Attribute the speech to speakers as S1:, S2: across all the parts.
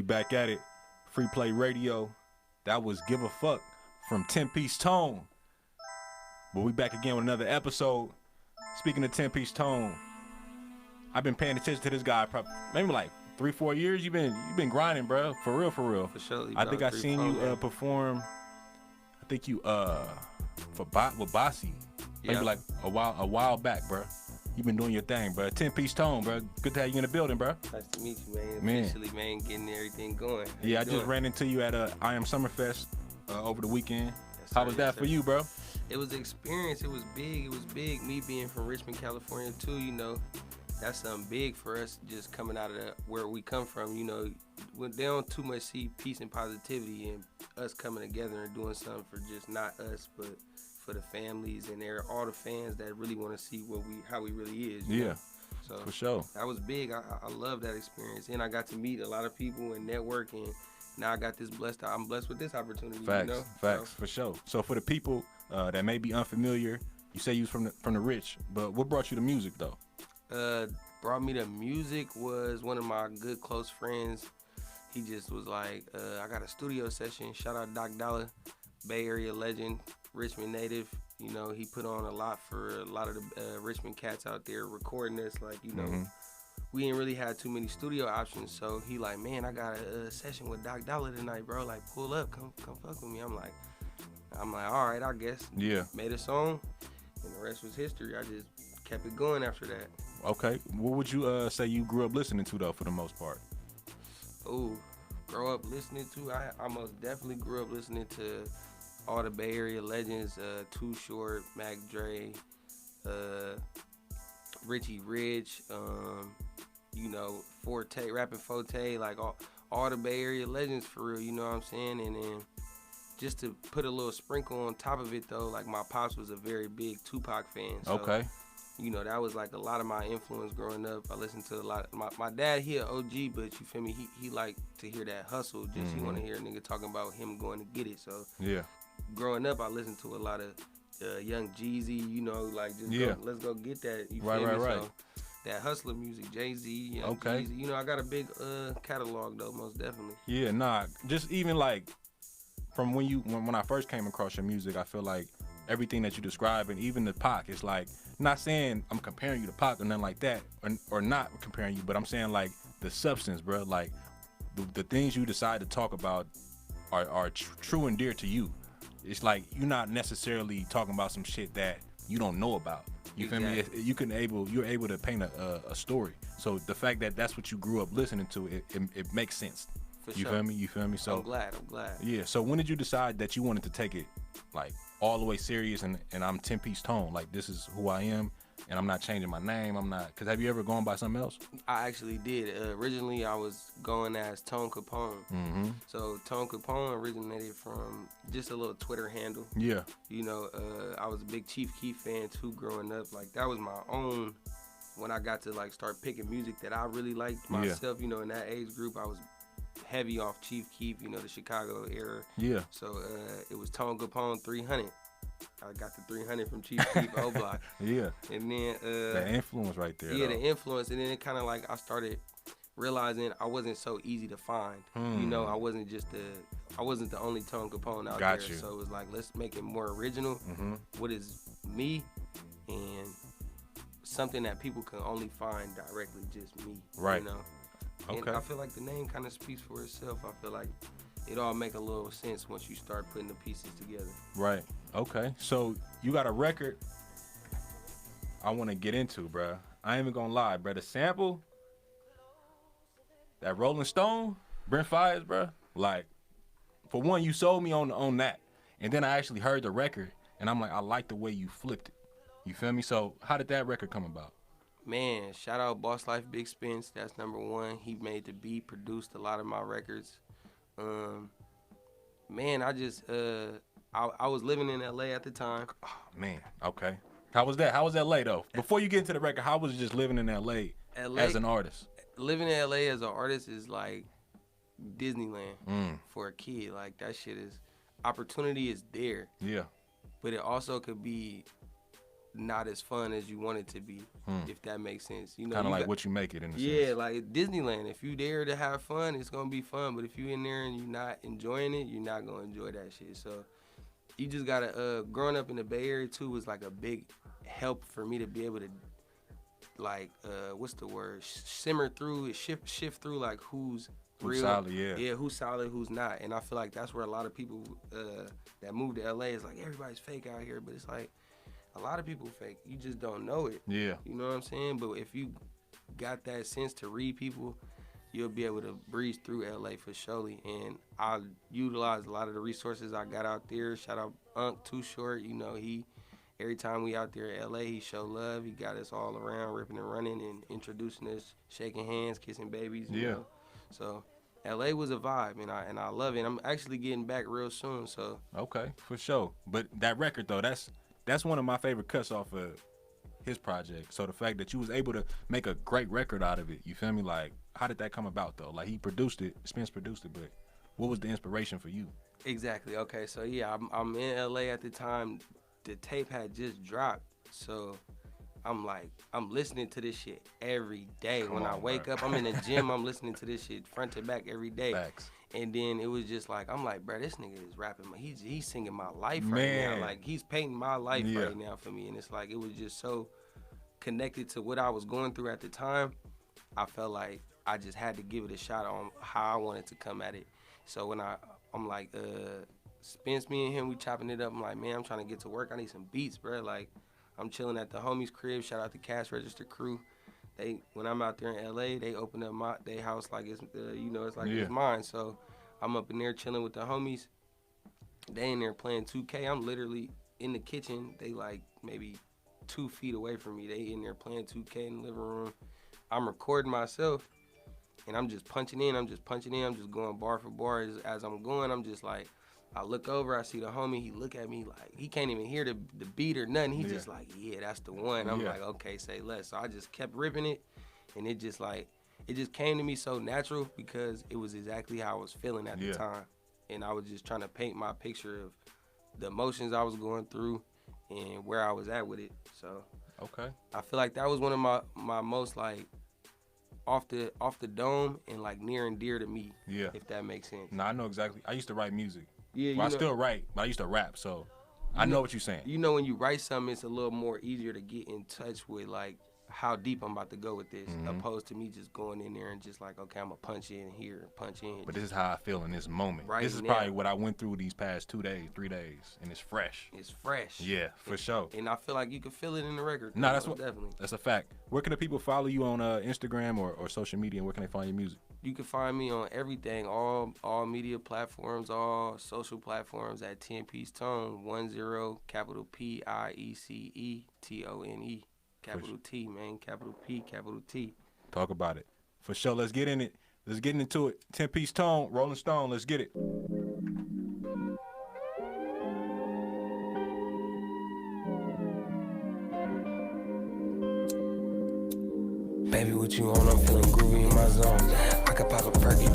S1: back at it. FreePlay Radio. That was Give a Fuck from 10-Piece Tone. But we back again with another episode. Speaking of 10-Piece Tone, I've been paying attention to this guy maybe like 3-4 years. You've been grinding, bro. For real.
S2: For sure.
S1: I think I seen you perform. I think you with Bossy. Maybe like a while back, bro. You've been doing your thing, bro. 10-Piece Tone, bro. Good to have you in the building, bro.
S2: Nice to meet you, man. Officially, man, getting everything going.
S1: Yeah, I just ran into you at I Am Summerfest over the weekend. How was that for you, bro?
S2: It was an experience. It was big. Me being from Richmond, California, too, you know. That's something big for us just coming out of where we come from, you know. They don't too much see peace and positivity and us coming together and doing something for just not us, but for the families and all the fans that really want to see how we really is. You know? So
S1: for sure.
S2: That was big. I love that experience, and I got to meet a lot of people and network, and now I got this I'm blessed with this opportunity.
S1: Facts,
S2: you know?
S1: Facts, for sure. So for the people that may be unfamiliar, you say you was from the rich, but what brought you to music though?
S2: Brought me to music was one of my good close friends. He just was like, I got a studio session. Shout out Doc Dollar, Bay Area legend, Richmond native. You know, he put on a lot for a lot of the Richmond cats out there recording us. Like, you know, we ain't really had too many studio options. So he like, man, I got a session with Doc Dollar tonight, bro. Like, pull up, come fuck with me. I'm like, all right, I guess.
S1: Yeah.
S2: Made a song, and the rest was history. I just kept it going after that.
S1: Okay. What would you say you grew up listening to though, for the most part?
S2: Oh, grow up listening to? I most definitely grew up listening to all the Bay Area legends, Too Short, Mac Dre, Richie Rich, you know, Forte, Rapping Forte, like all the Bay Area legends for real, you know what I'm saying? And then just to put a little sprinkle on top of it though, like my pops was a very big Tupac fan. So,
S1: okay.
S2: You know, that was like a lot of my influence growing up. I listened to a lot. My dad, he an OG, but you feel me? He liked to hear that hustle. Just he want to hear a nigga talking about him going to get it. So
S1: yeah,
S2: growing up, I listened to a lot of Young Jeezy. You know, like just let's go get that. You feel me?
S1: Right.
S2: So that hustler music, Jay-Z,
S1: okay.
S2: Jeezy. You know, I got a big catalog though, most definitely.
S1: Yeah, nah. Just even like from when I first came across your music, I feel like everything that you describe, and even the Pac, it's like, not saying I'm comparing you to Pac or nothing like that, or not comparing you, but I'm saying like the substance, bro. Like the things you decide to talk about are true and dear to you. It's like you're not necessarily talking about some shit that you don't know about. You feel me? You're able to paint a story. So the fact that that's what you grew up listening to, it makes sense. You feel me? You feel me? So
S2: I'm glad.
S1: Yeah. So when did you decide that you wanted to take it like all the way serious and I'm 10-Piece Tone? Like, this is who I am, and I'm not changing my name. I'm not. Cause have you ever gone by something else?
S2: I actually did. Originally, I was going as Tone Capone.
S1: Mm-hmm.
S2: So Tone Capone originated from just a little Twitter handle.
S1: Yeah.
S2: You know, I was a big Chief Keef fan too growing up. Like, that was my own. When I got to like start picking music that I really liked myself, you know, in that age group, I was heavy off Chief Keef, you know, the Chicago era.
S1: Yeah.
S2: So it was Tone Capone 300. I got the 300 from Chief Keef O Block.
S1: Yeah.
S2: And then
S1: that influence right there.
S2: Yeah, the influence, and then it kind of like I started realizing I wasn't so easy to find. You know, I wasn't the only Tone Capone out there. So it was like, let's make it more original. What is me, and something that people can only find directly, just me.
S1: Right.
S2: You know.
S1: Okay.
S2: And I feel like the name kind of speaks for itself. I feel like it all make a little sense once you start putting the pieces together.
S1: Right. Okay. So you got a record I want to get into, bruh. I ain't even gonna lie, bruh. The sample, that Rolling Stone, Brent Fires, bruh. Like, for one, you sold me on that, and then I actually heard the record, and I'm like, I like the way you flipped it. You feel me? So how did that record come about?
S2: Man, shout out Boss Life Big Spence. That's number one. He made the beat, produced a lot of my records. Man, I just I was living in LA at the time.
S1: Oh, man, okay. How was that? How was LA though? Before you get into the record, how was it just living in LA as an artist?
S2: Living in LA as an artist is like Disneyland for a kid. Like, that shit is, opportunity is there.
S1: Yeah.
S2: But it also could be not as fun as you want it to be, if that makes sense. You know,
S1: kind of like what you make it in a sense.
S2: Yeah, like Disneyland. If you there to have fun, it's gonna be fun. But if you in there and you're not enjoying it, you're not gonna enjoy that shit. So you just gotta. Growing up in the Bay Area too was like a big help for me to be able to, like, what's the word? Simmer through, shift through, like who's real,
S1: solid, yeah,
S2: who's solid, who's not. And I feel like that's where a lot of people that move to LA is like everybody's fake out here, but it's like a lot of people fake. You just don't know it.
S1: Yeah.
S2: You know what I'm saying? But if you got that sense to read people, you'll be able to breeze through LA for surely. And I utilize a lot of the resources I got out there. Shout out Unc Too Short. You know, every time we out there in LA, he show love. He got us all around ripping and running and introducing us, shaking hands, kissing babies. You know? So LA was a vibe, and I love it. I'm actually getting back real soon. So
S1: okay, for sure. But that record though, that's one of my favorite cuts off of his project. So the fact that you was able to make a great record out of it, you feel me? Like, how did that come about though? Like, he produced it, Spence produced it, but what was the inspiration for you?
S2: Exactly. Okay, so yeah, I'm in LA at the time. The tape had just dropped, so I'm listening to this shit every day. When I wake up, I'm in the gym, I'm listening to this shit front to back every day.
S1: Facts.
S2: And then it was just like, I'm like, bro, this nigga is rapping. He's singing my life right now. Like, he's painting my life right now for me. And it's like, it was just so connected to what I was going through at the time. I felt like I just had to give it a shot on how I wanted to come at it. So when I'm like, Spence, me and him, we chopping it up. I'm like, man, I'm trying to get to work. I need some beats, bro. Like, I'm chilling at the homie's crib. Shout out the cash register crew. When I'm out there in LA, they open up their house like it's, it's like it's mine. So I'm up in there chilling with the homies. They in there playing 2K. I'm literally in the kitchen. They like maybe 2 feet away from me. They in there playing 2K in the living room. I'm recording myself, and I'm just punching in. I'm just going bar for bar. As I'm going, I'm just like, I look over, I see the homie, he look at me like, he can't even hear the beat or nothing. He just like, yeah, that's the one. I'm like, okay, say less. So I just kept ripping it, and it just came to me so natural because it was exactly how I was feeling at the time. And I was just trying to paint my picture of the emotions I was going through and where I was at with it. So
S1: okay, I
S2: feel like that was one of my most like off the dome and like near and dear to me. Yeah, if that makes sense.
S1: No, I know exactly. I used to write music.
S2: Yeah,
S1: well, I still write, but I used to rap, so I know what you're saying.
S2: You know, when you write something, it's a little more easier to get in touch with, like, how deep I'm about to go with this, opposed to me just going in there and just like, okay, I'm going to punch in here, punch in.
S1: But this is how I feel in this moment.
S2: Right
S1: this is
S2: now.
S1: Probably what I went through these past 2 days, 3 days, and it's fresh.
S2: It's fresh.
S1: Yeah, for sure.
S2: And I feel like you can feel it in the record.
S1: No,
S2: definitely.
S1: That's a fact. Where can the people follow you on Instagram or social media, and where can they find your music?
S2: You can find me on everything, all media platforms, all social platforms at 10PIECE Tone, 10, capital PIECE TONE, capital T, man, capital P, capital T.
S1: Talk about it. For sure, let's get in it. Let's get into it. 10PIECE Tone, Rolling Stone, let's get it.
S2: Baby, what you on? I'm feeling groovy in my zone. I could pop a perky,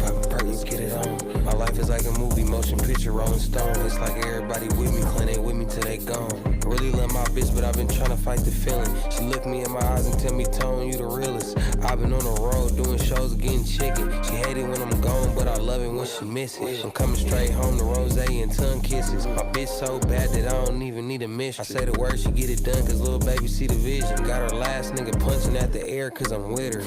S2: get it on. My life is like a movie, motion picture, Rolling Stone. It's like everybody with me, Clint ain't with me till they gone. I really love my bitch, but I've been trying to fight the feeling. She look me in my eyes and tell me, Tone, you the realest. I've been on the road doing shows, getting chicken. She hate it when I'm gone, but I love it when she miss it. I'm coming straight home to rose and tongue kisses. My bitch so bad that I don't even need a mistress. I say the word, she get it done, cause little baby see the vision. Got her last nigga punching at the air, cause I'm with her.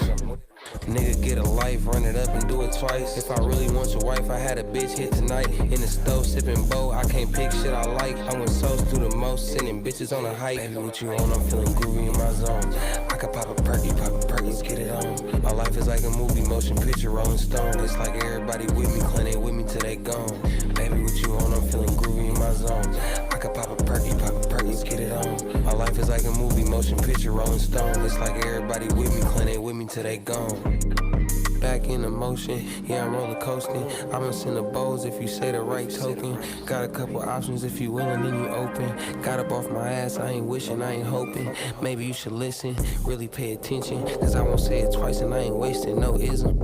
S2: Nigga get a life, run it up and do it twice. If I really want your wife, I had a bitch hit tonight. In the stove sipping bowl, I can't pick shit I like. I went souls through the most, sending bitches on a hike. Baby, what you on? I'm feeling groovy in my zone. I could pop a perky, get it on. My life is like a movie, motion picture, Rolling Stone. It's like everybody with me, Clint ain't with me till they gone. Baby, what you on? I'm feeling groovy in my zone. I could pop a perky, get it on. My life is like a movie, motion picture, Rolling Stone. It's like everybody with me, Clint ain't with me till they gone. Back in motion, yeah, I'm roller coasting. I'ma send the bows if you say the right token. Got a couple options if you willing, then you open. Got up off my ass, I ain't wishing, I ain't hoping. Maybe you should listen, really pay attention. Cause I won't say it twice and I ain't wasting no ism.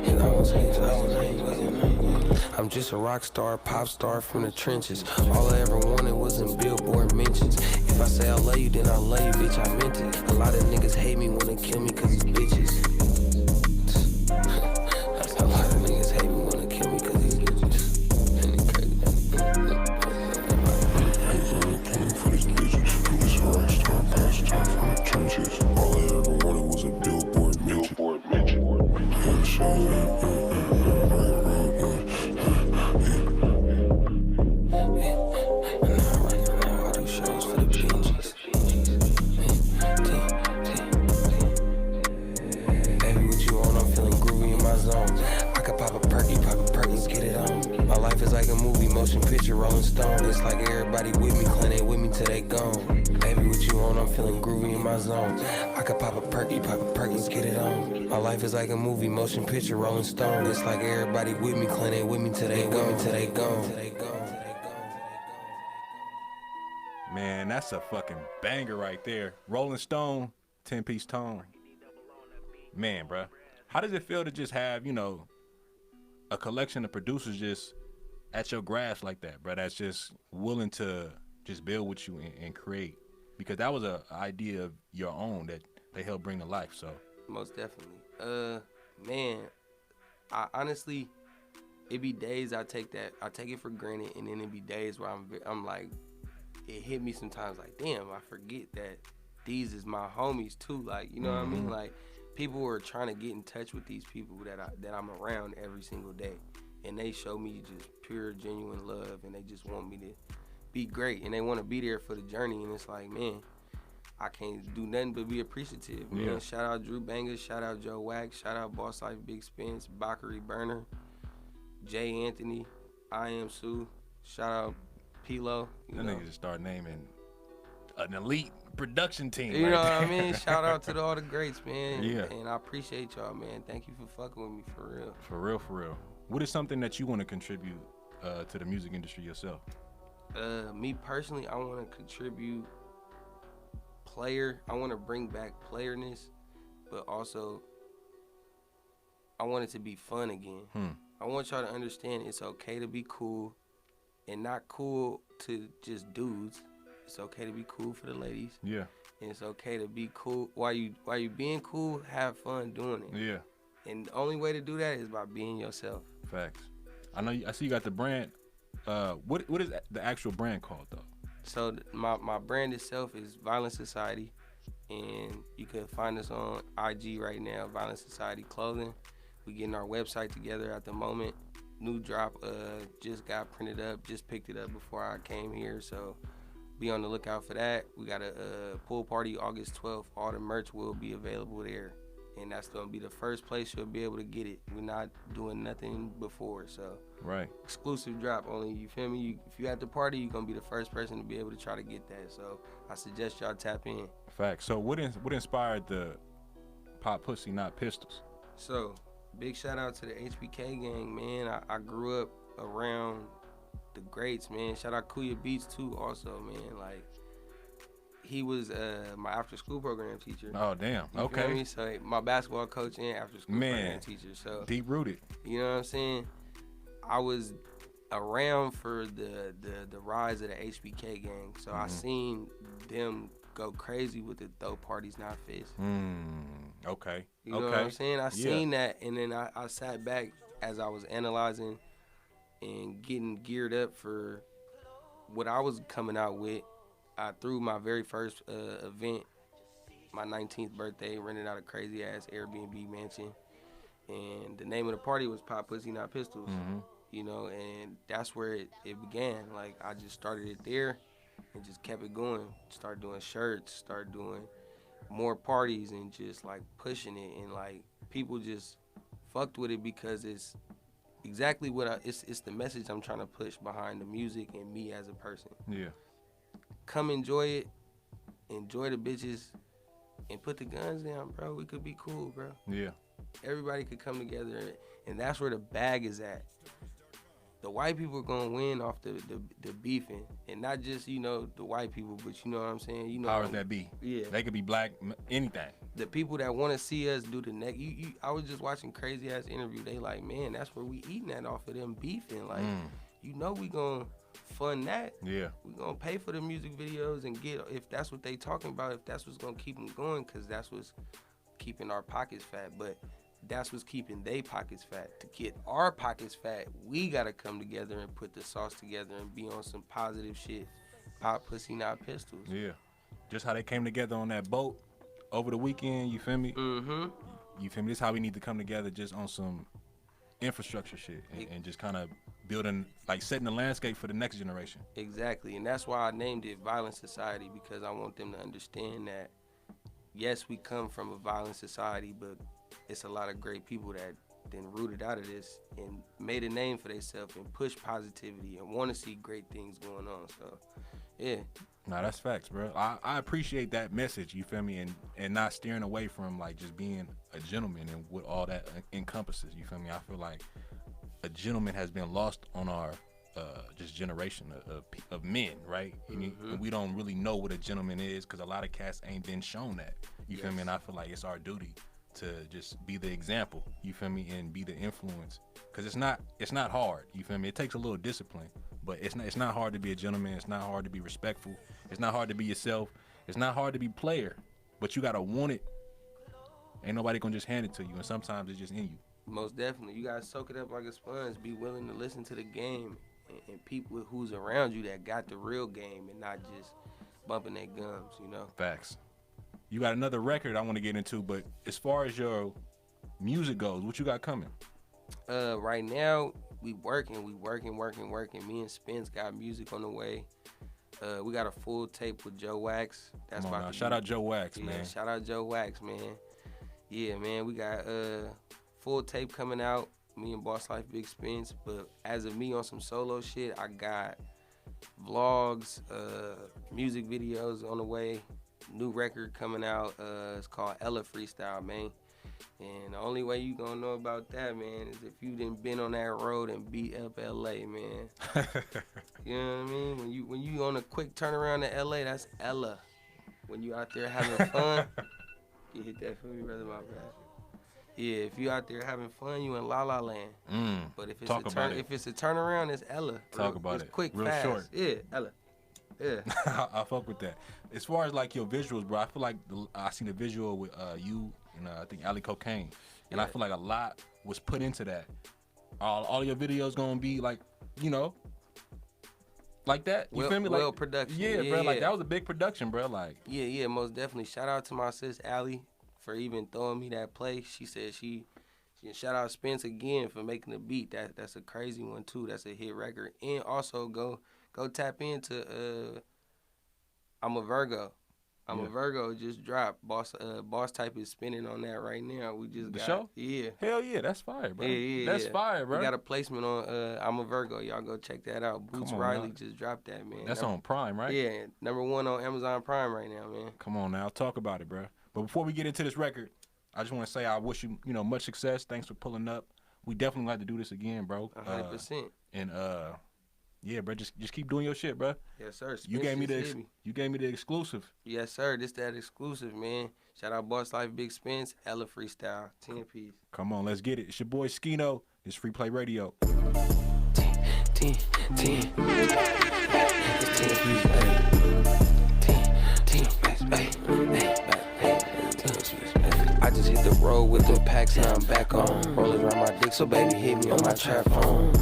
S2: And I won't say it twice and I ain't wasting no ism. I'm just a rock star, pop star from the trenches. All I ever wanted was in Billboard mentions. If I say I love you, then I love you, bitch, I meant it. A lot of niggas hate me, wanna kill me cause it's bitches. A lot of niggas hate me, wanna kill me cause it's bitches. And it's crazy.
S3: For these bitches, I'm just a rock star, pop star from the trenches. All I ever wanted was a Billboard mention.
S2: Motion picture, Rolling Stone. It's like everybody with me, Clint ain't with me till they gone. Baby, what you on? I'm feeling groovy in my zone. I could pop a Perkins, get it on. My life is like a movie, motion picture, Rolling Stone. It's like everybody with me, Clint ain't with me till they gone.
S1: Man, that's a fucking banger right there. Rolling Stone, 10-piece tone. Man, bruh. How does it feel to just have, you know, a collection of producers just at your grasp like that, bro? That's just willing to just build with you and create, because that was a idea of your own that they helped bring to life. So
S2: most definitely, man, I honestly, it be days I take it for granted, and then it be days where I'm like, it hit me sometimes like, damn, I forget that these is my homies too. Like, you know what I mean? Like, people are trying to get in touch with these people that I'm around every single day. And they show me just pure, genuine love, and they just want me to be great, and they want to be there for the journey. And it's like, man, I can't do nothing but be appreciative. Yeah. Man, shout out Drew Bangers, shout out Joe Wax, shout out Boss Life Big Spence, Bakary Burner, Jay Anthony, I Am Sue, shout out P-Lo.
S1: That nigga just start naming an elite production team.
S2: You know what I mean? Shout out to all the greats, man.
S1: Yeah.
S2: And I appreciate y'all, man. Thank you for fucking with me, for real.
S1: For real, for real. What is something that you want to contribute to the music industry yourself?
S2: Me personally, I want to contribute player. I want to bring back playerness, but also I want it to be fun again. I want y'all to understand it's okay to be cool, and not cool to just dudes. It's okay to be cool for the ladies. Yeah. And it's okay to be cool. While you being cool, have fun doing it. Yeah. And the only way to do that is by being yourself.
S1: Facts. I see you got the brand. What is the actual brand called though?
S2: So my brand itself is Violent Society, and you can find us on IG right now, Violent Society Clothing. We getting our website together at the moment. New drop just got printed up. Just picked it up before I came here, so be on the lookout for that. We got a pool party August 12th. All the merch will be available there. And that's gonna be the first place you'll be able to get it. We're not doing nothing before, so right. Exclusive drop only. You feel me? If you at the party, you're gonna be the first person to be able to try to get that. So I suggest y'all tap in.
S1: Facts. So what inspired the Pop Pussy Not Pistols?
S2: So big shout out to the HBK gang, man. I grew up around the greats, man. Shout out Kuya Beats too, also, man. Like, he was my after school program teacher.
S1: Oh damn. Okay.
S2: Feel me? So my basketball coach and after school program teacher. So
S1: deep rooted.
S2: You know what I'm saying? I was around for the rise of the HBK gang. So I seen them go crazy with the throw parties, not fists.
S1: Okay.
S2: You know what I'm saying? I seen that, and then I sat back as I was analyzing and getting geared up for what I was coming out with. I threw my very first event, my 19th birthday, rented out a crazy ass Airbnb mansion, and the name of the party was Pop Pussy Not Pistols. You know, and that's where it began. Like, I just started it there and just kept it going. Start doing shirts, start doing more parties, and just like pushing it, and like people just fucked with it because it's exactly what it's the message I'm trying to push behind the music and me as a person. Yeah. Come enjoy it, enjoy the bitches, and put the guns down, bro. We could be cool, bro. Yeah. Everybody could come together, and that's where the bag is at. the white people are gonna win off the beefing, and not just the white people, but you know what I'm saying.
S1: Powers that be.
S2: Yeah.
S1: They could be black, anything.
S2: The people that want to see us do the next. I was just watching crazy ass interview. They like, man, that's where we eating at off of them beefing. Like, we gonna fund that.
S1: Yeah.
S2: We gonna pay for the music videos and get, if that's what they talking about, if that's what's gonna keep them going, because that's what's keeping our pockets fat. But that's what's keeping they pockets fat. To get our pockets fat, we gotta come together and put the sauce together and be on some positive shit. Pop, pussy, not pistols.
S1: Yeah. Just how they came together on that boat over the weekend, you feel me?
S2: Mm-hmm.
S1: You feel me? This is how we need to come together just on some infrastructure shit and just kind of building, like setting the landscape for the next generation.
S2: Exactly. And that's why I named it Violent Society, because I want them to understand that, yes, we come from a violent society, but it's a lot of great people that then rooted out of this and made a name for themselves and push positivity and want to see great things going on. So, yeah.
S1: Nah, that's facts, bro. I appreciate that message, you feel me, and not steering away from like just being a gentleman and what all that encompasses, you feel me. I feel like a gentleman has been lost on our just generation of men, right? And we don't really know what a gentleman is because a lot of cats ain't been shown that, you feel me. And I feel like it's our duty to just be the example, you feel me, and be the influence, because it's not hard, you feel me. It takes a little discipline, but it's not hard to be a gentleman. It's not hard to be respectful. It's not hard to be yourself. It's not hard to be player, but you gotta want it. Ain't nobody gonna just hand it to you, and sometimes it's just in you.
S2: Most definitely, you gotta soak it up like a sponge. Be willing to listen to the game and people who's around you that got the real game and not just bumping their gums, you know.
S1: Facts. You got another record I want to get into, but as far as your music goes, what you got coming?
S2: Right now, we working. Me and Spence got music on the way. We got a full tape with Joe Wax. That's
S1: Come on now.
S2: about
S1: Shout out Joe Wax,
S2: yeah,
S1: man.
S2: Shout out Joe Wax, man. Yeah, man, we got full tape coming out. Me and Boss Life Big Spence. But as of me on some solo shit, I got vlogs, music videos on the way. New record coming out. It's called Ella Freestyle, man. And the only way you gonna know about that, man, is if you done been on that road and beat up LA, man. You know what I mean? When you on a quick turnaround to LA, that's Ella. When you out there having fun, you hit that for me, brother, my bad. Yeah, if you out there having fun, you in La La Land. But if it's if it's a turnaround, it's Ella.
S1: Talk about it.
S2: Quick,
S1: real
S2: fast.
S1: Short.
S2: Yeah, Ella. Yeah.
S1: I fuck with that. As far as like your visuals, bro, I feel like I seen a visual with you and I think Ali Cocaine, and I feel like a lot was put into that. All your videos gonna be like, like that. You feel me?
S2: Well,
S1: like
S2: production.
S1: Yeah, bro. Like that was a big production, bro. Like
S2: yeah, most definitely. Shout out to my sis Ali for even throwing me that play. She said she shout out Spence again for making the beat. That's a crazy one too. That's a hit record. And also go tap into I'm a Virgo. I'm a Virgo just dropped. Boss Type is spinning on that right now. We just
S1: the
S2: got
S1: show?
S2: Yeah.
S1: Hell yeah, that's fire, bro.
S2: Yeah,
S1: that's fire, bro.
S2: We got a placement on I'm a Virgo. Y'all go check that out. Boots Riley just dropped that, man.
S1: That's on Prime, right?
S2: Yeah, #1 on Amazon Prime right now, man.
S1: Come on now, talk about it, bro. But before we get into this record, I just want to say I wish you, much success. Thanks for pulling up. We definitely like to do this again, bro.
S2: 100%.
S1: And yeah, bro, just keep doing your shit, bro.
S2: Yes, sir.
S1: You gave me the exclusive.
S2: Yes, sir. This that exclusive, man. Shout out Boss Life Big Spence, Ella Freestyle, 10PIECE.
S1: Come on, let's get it. It's your boy Scino. It's FreePlay Radio.
S2: 10. It's 10PIECE, I just hit the road with the packs, now I'm back on. Rollers around my dick, so baby hit me on my trap phone.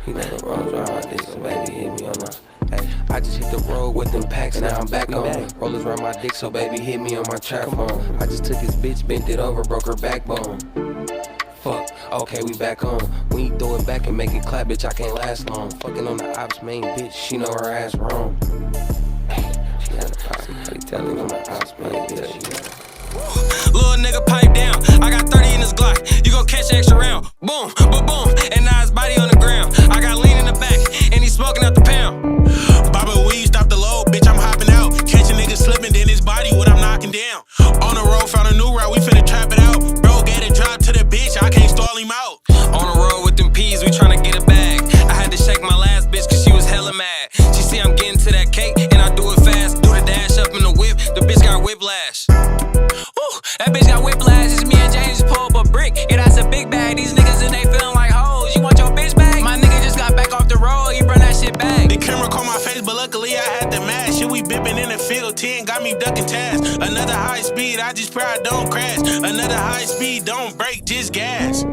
S2: You know the roads around my dick, so baby hit me on my. Hey, I just hit the road with them packs, now I'm back on. Rollers around my dick, so baby hit me on my trap phone. I just took his bitch, bent it over, broke her backbone. Fuck, okay, we back on. When you throw it back and make it clap, bitch, I can't last long. Fucking on the ops main bitch, she know her ass wrong. She had a problem, how you telling on the ops main bitch,
S4: Little nigga pipe down, I got 30 in this Glock. You gon' catch an extra round. Boom, boom, and now his body on the ground. I got lean in the back, and he smoking out the pound. Bobby weed, stop the load, bitch, I'm hopping out. Catch a nigga slipping, then his body what I'm knocking down. On the road, found a new route, we finna trap it out. Bro, get it, drop to the bitch, I can't stall him out. On the road with them peas, we Camera caught my face, but luckily I had the mask. Shit, we bipping in the field. 10 got me ducking tasks. Another high speed, I just pray I don't crash. Another high speed, don't break, just gas.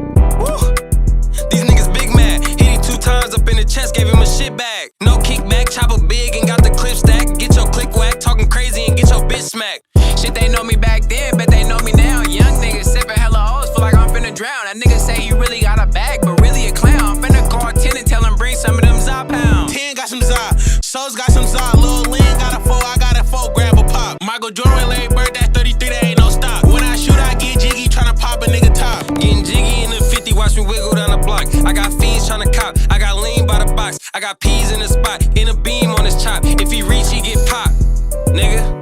S4: Woo! These niggas big mad. Hit him 2 times up in the chest, gave him a shit bag. No kickback, chopper big and got the clip stack. Get your click whack, talking crazy and get your bitch smacked.
S5: Shit, they know me back then, bet they know me now. Young niggas sipping hella O's, feel like I'm finna drown. That nigga say he really got a bag, but really a clown. I'm finna call 10 and tell him bring some of them Za pounds.
S4: 10 got some Za, So's got some Za. Lil Lynn got a 4, I got a 4, grab a pop. Michael Jordan, Larry Bird, that's 33, that ain't no stop. When I shoot, I get jiggy, tryna pop a nigga top.
S2: Getting jiggy in the 50, watch me wiggle down the block. I got fiends tryna cop, I got lean by the box. I got peas in the spot, in a beam on his chop. If he reach, he get popped, nigga.